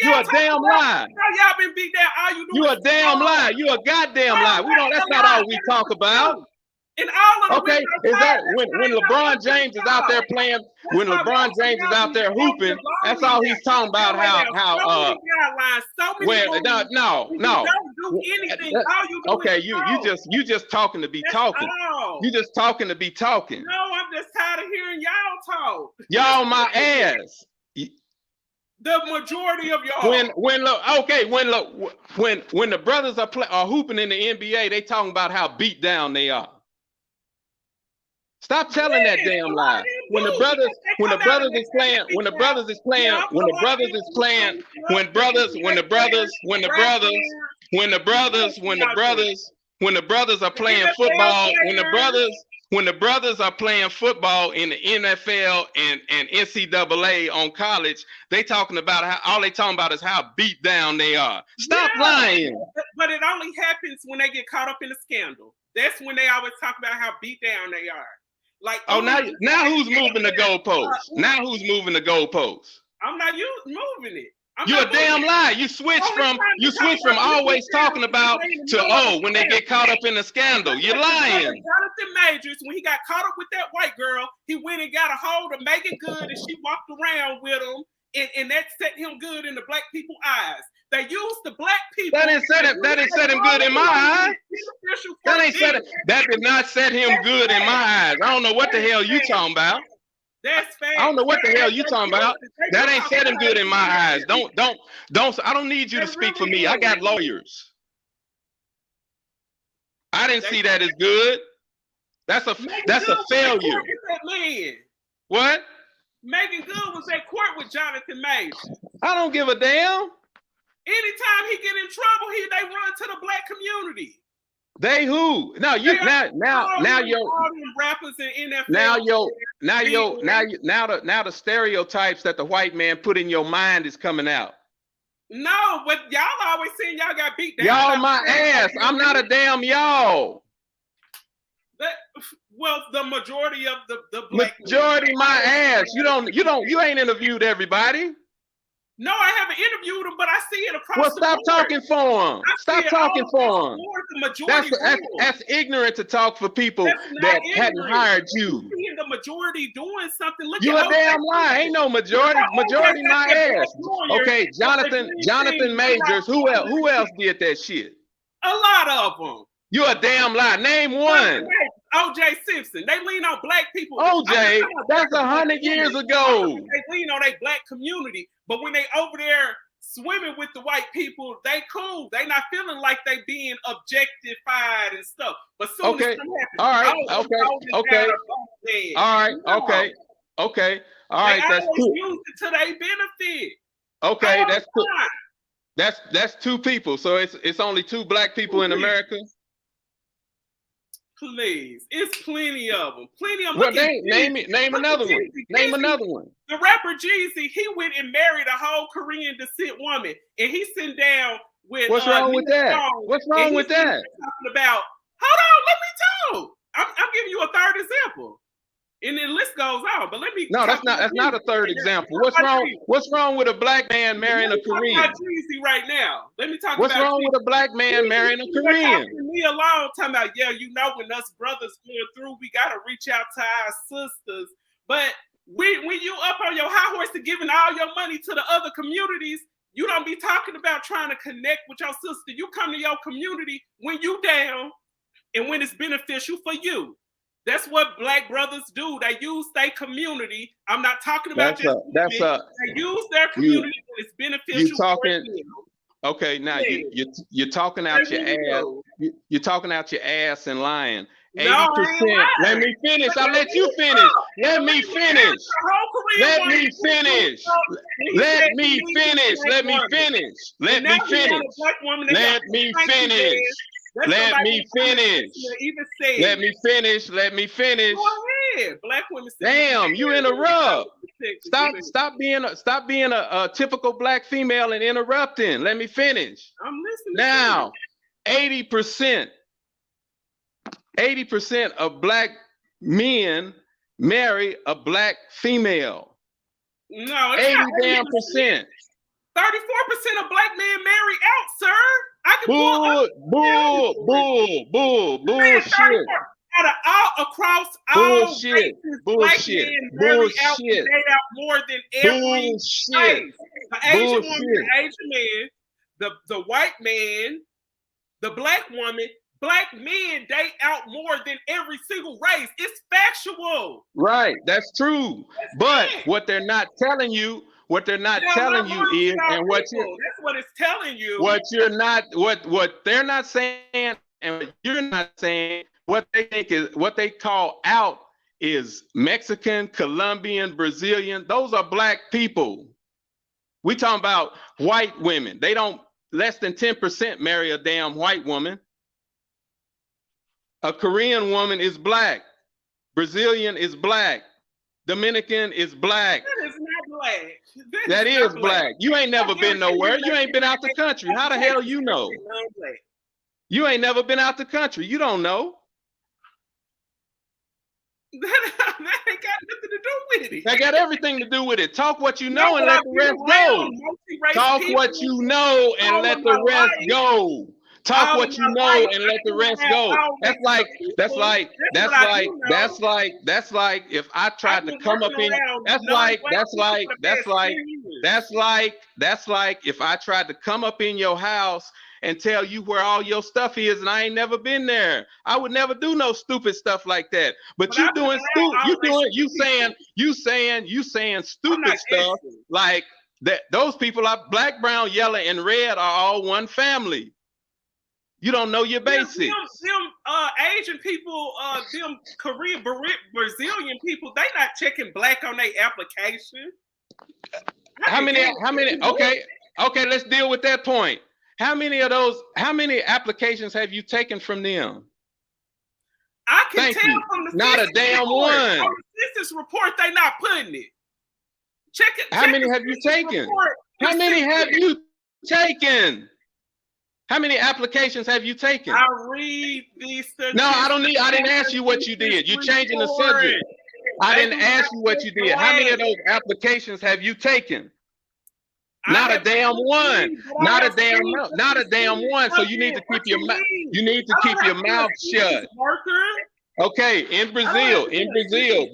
You a damn lie. Y'all been beat down. All you do you a damn lie. You a goddamn lie. That's not all we talk about. And all of okay, is that when LeBron James is out there playing, when LeBron James is out there hooping, that's all he's talking about. Okay, you just talking to be talking. You just talking to be talking. No, I'm just tired of hearing y'all talk. Y'all my ass. The majority of y'all. When the brothers are hooping in the NBA, they talking about how beat down they are. Stop telling that damn lie. When the brothers is playing, when the brothers are playing football, when the brothers are playing football in the NFL and NCAA on college, they talking about all they talking about is how beat down they are. Stop lying. But it only happens when they get caught up in a scandal. That's when they always talk about how beat down they are. Like, now who's moving the goalposts? Now who's moving the goalposts? I'm not moving it. You're a damn lie. You switch from always talking about to when they get caught up in the scandal. You're lying. Jonathan Majors, when he got caught up with that white girl, he went and got a hold of Megan Good and she walked around with him, and that set him good in the black people's eyes. They used the black people. That didn't set him good in my eyes. That did not set him good in my eyes. I don't know what the hell you talking about. That's fact. I don't know what the hell you talking about. That ain't set him good in my eyes. Don't. I don't need you to speak for me. I got lawyers. I didn't see that as good. That's a failure. What? Megan Good was at court with Jonathan Majors. I don't give a damn. Anytime he get in trouble, they run to the black community. They who? Now the stereotypes that the white man put in your mind is coming out. No, but y'all always saying y'all got beat down. Y'all my ass. I'm not a damn y'all. Well, the majority of the black majority my ass. You ain't interviewed everybody. No, I haven't interviewed them, but I see it across the board. Well, stop talking for them. Stop talking for them. That's ignorant to talk for people that hadn't hired you. the majority doing something. Look You at a OJ damn lie. Ain't no majority. Majority my ass. Okay, Jonathan Majors. Who else? Who else did that shit? A lot of them. You a damn lie. Name one. OJ Simpson. They lean on black people. OJ, that's 100 years ago. They lean on a black community, but when they over there swimming with the white people, they cool. They not feeling like they being objectified and stuff. But soon okay, as happens, all right, okay. All right, okay, okay. All right, that's cool. They use it to their benefit. Okay, that's cool. That's two people. So it's only two black people in America. Please, it's plenty of them. Plenty of them. Well, name another one. Name another one. The rapper Jeezy, he went and married a whole Korean descent woman, and he's sitting down with. What's wrong with that? What's wrong with that? Talking about. Hold on, let me talk. I'm giving you a third example, and the list goes on. But let me. No, that's not a third example. What's wrong? What's wrong with a black man marrying a Korean? About Jeezy right now. Let me talk. What's about wrong with a black man marrying a Korean? Me alone talking about when us brothers going through, we gotta reach out to our sisters. But when you up on your high horse and giving all your money to the other communities, you don't be talking about trying to connect with your sister. You come to your community when you down and when it's beneficial for you. That's what black brothers do. They use their community. I'm not talking about they use their community when it's beneficial for them. Okay, now you're talking out your ass. You're talking out your ass and lying. 80%. Let me finish. I'll let you finish. Let me finish. Let me finish. Let me finish. Let me finish. Let me finish. Let me finish. Let me finish. Let me finish. Let me finish. Go ahead. Black women. Damn, you interrupt. Stop being a typical black female and interrupting. Let me finish. I'm listening. Now, 80% of black men marry a black female. No, 80 damn percent. 34% of black men marry out, sir. Bullshit. Out of all across bullshit. All races, Bullshit. They out more than every race. The Asian woman, the Asian man, the white man, the black woman, black men date out more than every single race. It's factual. Right, that's true. But what they're not telling you. What they're not telling you is, and that's what it's telling you. What they're not saying, and what you're not saying, what they think is what they call out is Mexican, Colombian, Brazilian. Those are black people. We talking about white women. They don't less than 10% marry a damn white woman. A Korean woman is black. Brazilian is black. Dominican is black. That is not black. That is black. You ain't never been nowhere. You ain't been out the country. How the hell you know? You ain't never been out the country. You don't know. That ain't got nothing to do with it. That got everything to do with it. Talk what you know and let the rest go. Talk what you know and let the rest go. Talk what you know and let the rest go. That's like if I tried to come up in. That's like if I tried to come up in your house and tell you where all your stuff is, and I ain't never been there. I would never do no stupid stuff like that. But you doing stupid. You saying stupid stuff like that. Those people are black, brown, yellow, and red are all one family. You don't know your basics. Them Asian people, them Korean, Brazilian people, they not checking black on their application. How many? Okay, let's deal with that point. How many applications have you taken from them? I can tell from the not a damn one. On the census report, they not putting it. Check it. How many have you taken? How many have you taken? How many applications have you taken? I read these statistics. No, I didn't ask you what you did. You're changing the subject. I didn't ask you what you did. How many of those applications have you taken? Not a damn one. Not a damn one. So you need to keep your mouth shut. Okay, in Brazil,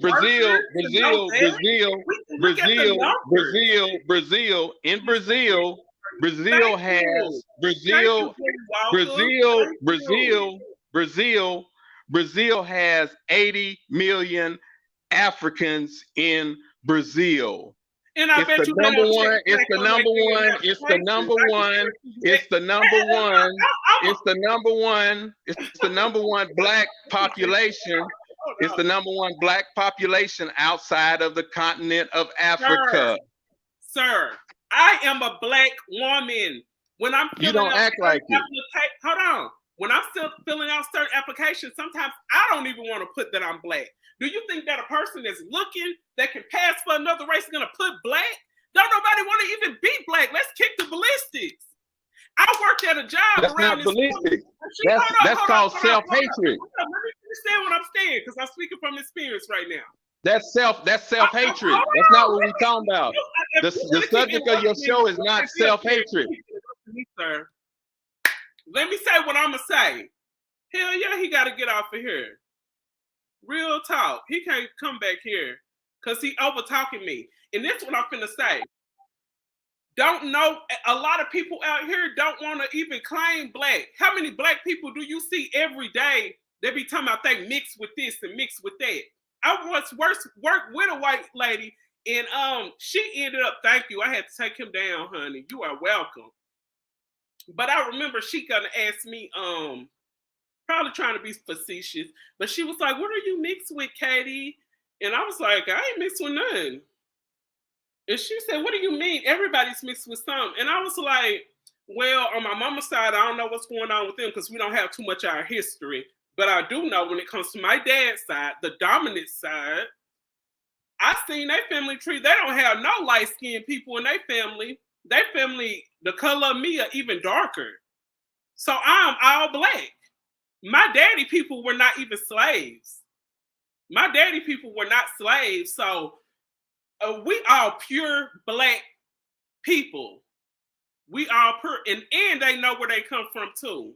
Brazil Thank you. has Thank you, Billy Walker. Thank you. Brazil has 80 million Africans in Brazil. And I It's bet the you they number don't check one. It's black the on their number damn one. It's the applications. number I can one. guarantee you It's that. the number one. I'm It's the number one. It's the number one black population. It's the number one black population outside of the continent of Africa. Sir, I am a black woman. When I'm You filling don't out act like it. hold on. When I'm still filling out certain applications, sometimes I don't even want to put that I'm black. Do you think that a person that's looking that can pass for another race is gonna put black? Don't nobody want to even be black. Let's kick the ballistics. I worked at a job That's around not this. ballistic. That's called self-hatred. Let me understand what I'm saying because I'm speaking from experience right now. That's self-hatred. That's not what we're talking about. The subject of your show is not self-hatred. Sir. Let me say what I'm gonna say. Hell yeah, he got to get off of here. Real talk. He can't come back here because he over talking me. And this is what I'm finna say. Don't know. A lot of people out here don't want to even claim black. How many black people do you see every day? They be talking about they mix with this and mix with that. I once worked with a white lady, and she ended up. Thank you. I had to take him down, honey. You are welcome. But I remember she gonna ask me, probably trying to be facetious, but she was like, "What are you mixed with, Katie?" And I was like, "I ain't mixed with none." And she said, "What do you mean? Everybody's mixed with some." And I was like, "Well, on my mama's side, I don't know what's going on with them because we don't have too much of our history. But I do know when it comes to my dad's side, the dominant side, I seen their family tree. They don't have no light-skinned people in their family. Their family, the color of me, are even darker. So I'm all black. My daddy people were not even slaves. My daddy people were not slaves. So we all pure black people. We all pure, and they know where they come from too.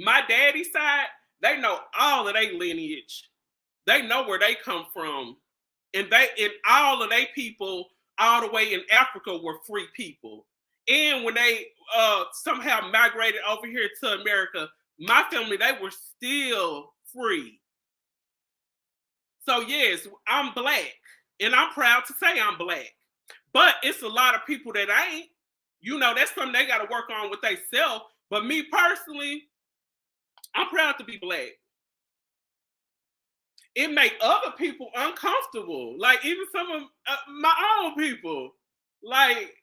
My daddy's side, they know all of their lineage. They know where they come from. And all of their people, all the way in Africa, were free people. And when they somehow migrated over here to America, my family, they were still free. So yes, I'm black. And I'm proud to say I'm black. But it's a lot of people that ain't. You know, that's something they got to work on with themselves. But me personally, I'm proud to be black. It make other people uncomfortable. Like even some of my own people. Like,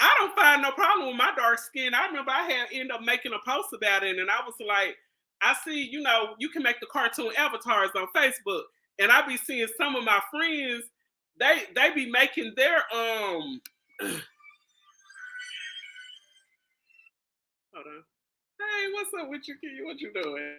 I don't find no problem with my dark skin. I remember I had ended up making a post about it, and I was like, I see, you know, you can make the cartoon avatars on Facebook, and I be seeing some of my friends, they be making their hold on. Hey, what's up with you, kid? What you doing?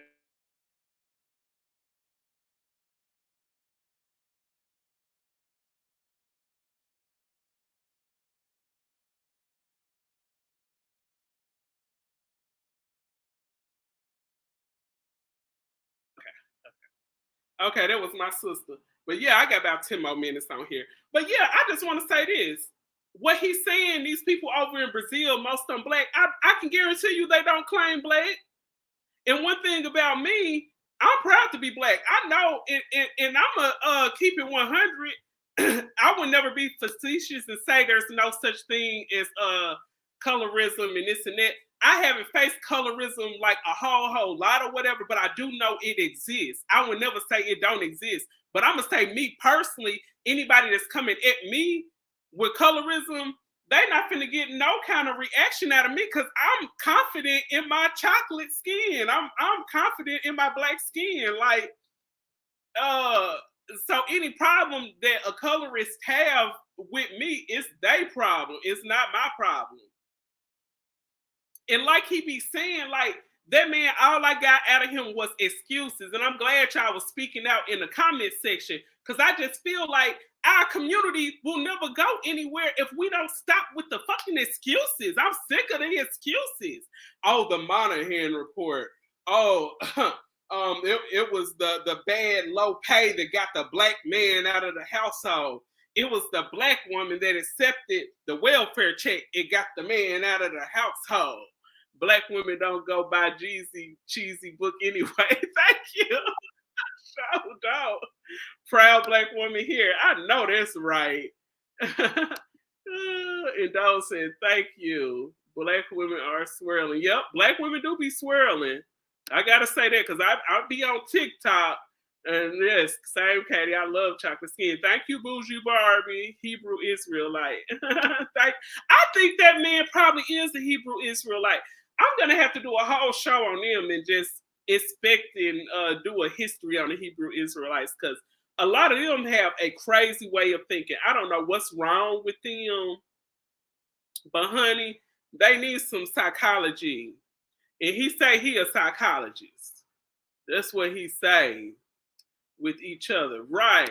Okay, that was my sister. But yeah, I got about 10 more minutes on here. But yeah, I just want to say this. What he's saying, these people over in Brazil, most of them black, I can guarantee you they don't claim black. And one thing about me, I'm proud to be black. I know, and I'm a keep it 100. I would never be facetious and say there's no such thing as colorism and this and that. I haven't faced colorism like a whole lot or whatever, but I do know it exists. I would never say it don't exist. But I'm gonna say me personally, anybody that's coming at me with colorism, they not finna get no kind of reaction out of me because I'm confident in my chocolate skin. I'm confident in my black skin. Like, so any problem that a colorist have with me is their problem. It's not my problem. And like he be saying, like, that man, all I got out of him was excuses. And I'm glad y'all was speaking out in the comment section because I just feel like our community will never go anywhere if we don't stop with the fucking excuses. I'm sick of the excuses. Oh, the Monahan report. Oh, It was the bad low pay that got the black man out of the household. It was the black woman that accepted the welfare check. It got the man out of the household. Black women don't go buy cheesy book anyway. Thank you. So don't. Proud black woman here. I know that's right. And Dole said, thank you. Black women are swirling. Yep, black women do be swirling. I gotta say that because I'll be on TikTok. And yes, same Katie, I love chocolate skin. Thank you, Bougie Barbie, Hebrew Israelite. I think that man probably is a Hebrew Israelite. I'm gonna have to do a whole show on them and just inspect and do a history on the Hebrew Israelites because a lot of them have a crazy way of thinking. I don't know what's wrong with them, but honey, they need some psychology. And he say he a psychologist. That's what he say with each other, right?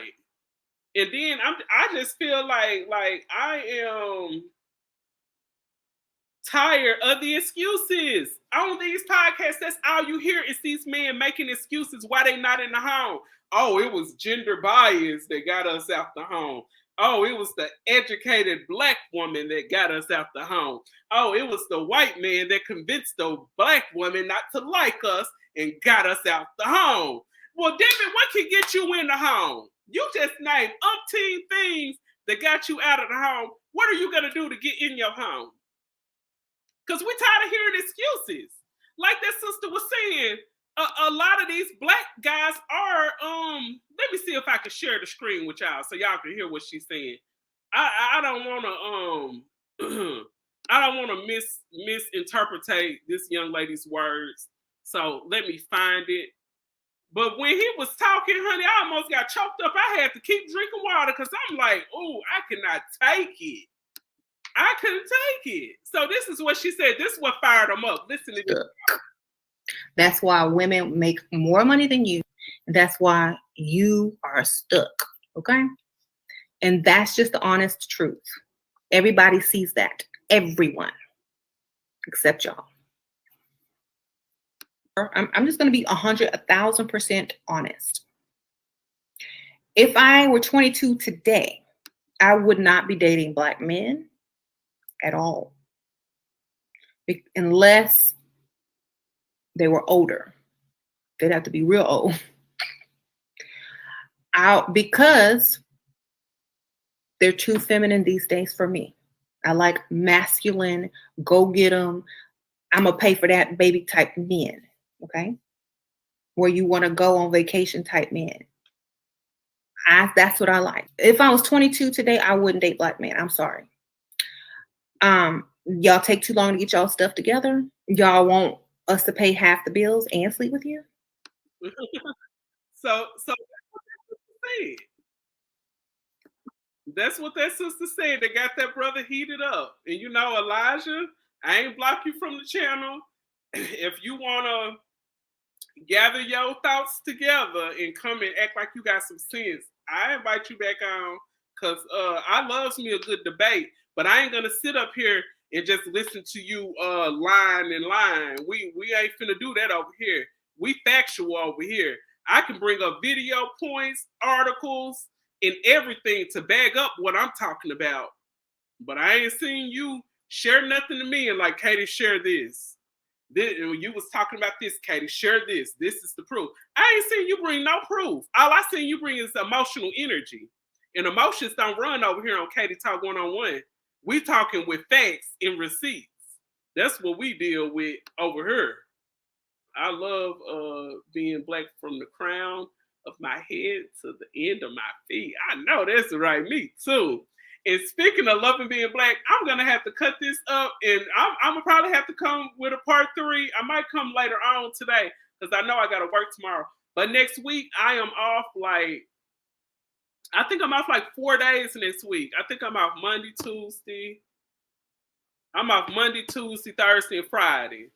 And then I just feel like I am tired of the excuses on these podcasts. That's all you hear is these men making excuses why they not in the home. Oh, it was gender bias that got us out the home. Oh, it was the educated black woman that got us out the home. Oh, it was the white man that convinced the black woman not to like us and got us out the home. Well, David, what can get you in the home? You just named umpteen things that got you out of the home. What are you going to do to get in your home? Because we're tired of hearing excuses. Like that sister was saying, a lot of these black guys are, let me see if I can share the screen with y'all so y'all can hear what she's saying. I don't want to, I don't want to misinterpretate this young lady's words. So let me find it. But when he was talking, honey, I almost got choked up. I had to keep drinking water because I'm like, oh, I cannot take it. I couldn't take it. So this is what she said. This is what fired them up. Listen to this. That's why women make more money than you. That's why you are stuck. Okay? And that's just the honest truth. Everybody sees that. Everyone. Except y'all. I'm just going to be 1,000% honest. If I were 22 today, I would not be dating black men at all. Unless they were older. They'd have to be real old. Because they're too feminine these days for me. I like masculine, go get them, I'm going to pay for that baby type men. Okay? Where you want to go on vacation type men. That's what I like. If I was 22 today, I wouldn't date black men. I'm sorry. Y'all take too long to get y'all stuff together. Y'all want us to pay half the bills and sleep with you. So that's what that sister said. They got that brother heated up. And you know, Elijah, I ain't block you from the channel. If you want to gather your thoughts together and come and act like you got some sense, I invite you back on because I loves me a good debate, but I ain't going to sit up here and just listen to you line and line. We ain't finna do that over here. We factual over here. I can bring up video points, articles, and everything to back up what I'm talking about. But I ain't seen you share nothing to me and like, Katie, share this. You was talking about this, Katie. Share this. This is the proof. I ain't seen you bring no proof. All I seen you bring is emotional energy. And emotions don't run over here on Katie Talk 101. We talking with facts and receipts. That's what we deal with over here. I love being black from the crown of my head to the end of my feet. I know that's right. Me too. And speaking of loving being black, I'm going to have to cut this up and I'm going to probably have to come with a part 3. I might come later on today because I know I got to work tomorrow. But next week, I am off I think I'm off 4 days next week. I think I'm off Monday, Tuesday. I'm off Monday, Tuesday, Thursday, and Friday.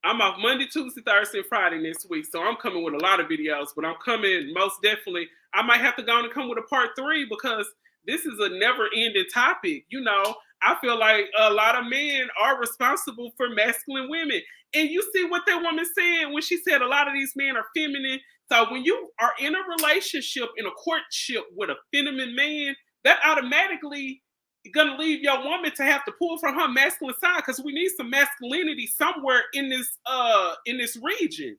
I'm off Monday, Tuesday, Thursday, and Friday next week. So I'm coming with a lot of videos, but I'm coming most definitely. I might have to go and come with a part 3 because this is a never-ending topic. You know, I feel like a lot of men are responsible for masculine women. And you see what that woman said when she said a lot of these men are feminine. So when you are in a relationship, in a courtship with a feminine man, that automatically gonna leave your woman to have to pull from her masculine side, because we need some masculinity somewhere in this region.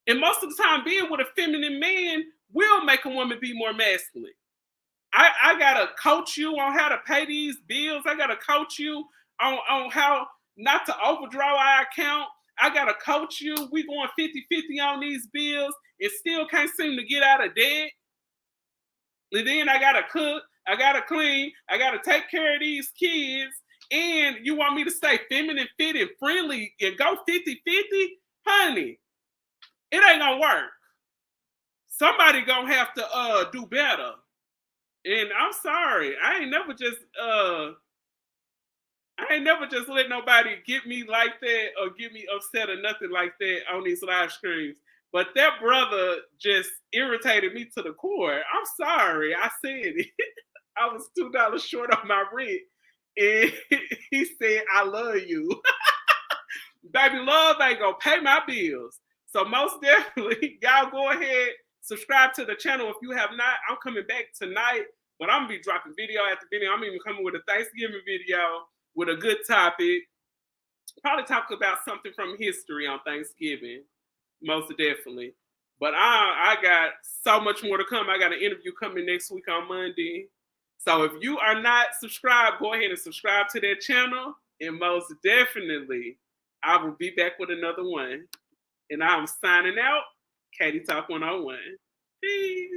And most of the time, being with a feminine man will make a woman be more masculine. I gotta coach you on how to pay these bills. I gotta coach you on how not to overdraw our account. I gotta coach you. We going 50-50 on these bills and still can't seem to get out of debt. And then I gotta cook, I gotta clean, I gotta take care of these kids. And you want me to stay feminine, fit, and friendly and go 50-50? Honey, it ain't gonna work. Somebody gonna have to do better. And I'm sorry, I ain't never just let nobody get me like that or get me upset or nothing like that on these live streams. But that brother just irritated me to the core. I'm sorry, I said it. I was $2 short on my rent, and he said, "I love you." Baby, love ain't gonna pay my bills. So most definitely, y'all go ahead, subscribe to the channel if you have not. I'm coming back tonight, but I'm gonna be dropping video after video. I'm even coming with a Thanksgiving video with a good topic. Probably talk about something from history on Thanksgiving, most definitely. But I got so much more to come. I got an interview coming next week on Monday. So if you are not subscribed, go ahead and subscribe to that channel. And most definitely, I will be back with another one. And I'm signing out. Katie Talk 101. Peace.